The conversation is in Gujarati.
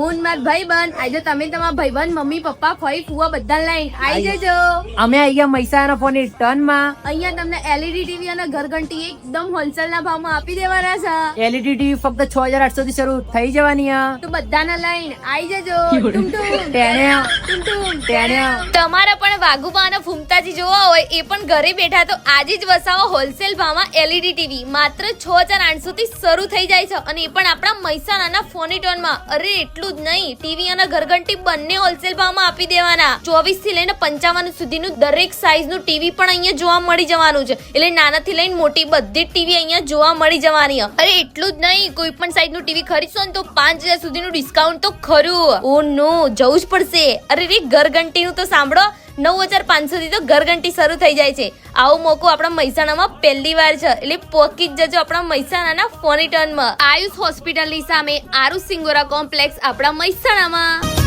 હું માર ભાઈબંધ આજે તમે તમારા ભાઈબંધ મમ્મી પપ્પા ફઈ ફુવા બધા લઈને આવી જજો. અમે આવી ગયા મહેસાણા ફોની ટર્નમાં. અહીંયા તમને LED ટીવી અને ઘરઘંટી એકદમ હોલસેલ ના ભાવમાં આપી દેવાના છે. LED ટીવી ફક્ત 6800 થી શરૂ થઈ જવાની છે. તો બધાને લઈને આવી જજો. ટુમ ટુમ ટેણ્યા ટુમ ટુમ ટેણ્યા. તમારે પણ વાઘુબા અને ફૂમતાજી જોવા હોય એ પણ ઘરે બેઠા તો આજે જ વસાવો હોલસેલ ભાવમાં LED ટીવી માત્ર 6800 થી શરૂ થઈ જાય છે અને એ પણ આપણા મહેસાણાના ફોનીટોનમાં. અરે એટલું જ નહીં, ટીવી અને ઘરઘંટી બંને હોલસેલ ભાવમાં આપી દેવાના. 24 થી લઈને 55 સુધીનું દરેક સાઈઝનું ટીવી પણ અહીંયા જોવા મળી જવાનું છે. એટલે નાનાથી લઈને મોટી બધી ટીવી અહીંયા જોવા મળી જવાની. અરે એટલું જ નહીં, કોઈ પણ સાઈઝનું ટીવી ખરીદશો ને તો 5000 સુધીનું ડિસ્કાઉન્ટ તો ખરું. ઓ નો, જવું જ પડશે. અરે રે ઘરઘંટીનું તો સાંભળો, 9500 થી તો ઘરઘંટી શરૂ થઈ જાય છે. આવો મોકો આપણા મહેસાણામાં પહેલી વાર છે, એટલે પોકી જ જજો આપણા મહેસાણાના ફોનીટનમાં. આયુષ હોસ્પિટલની સામે આરુષ સિંગોરા કોમ્પ્લેક્સ આપણા મહેસાણામાં.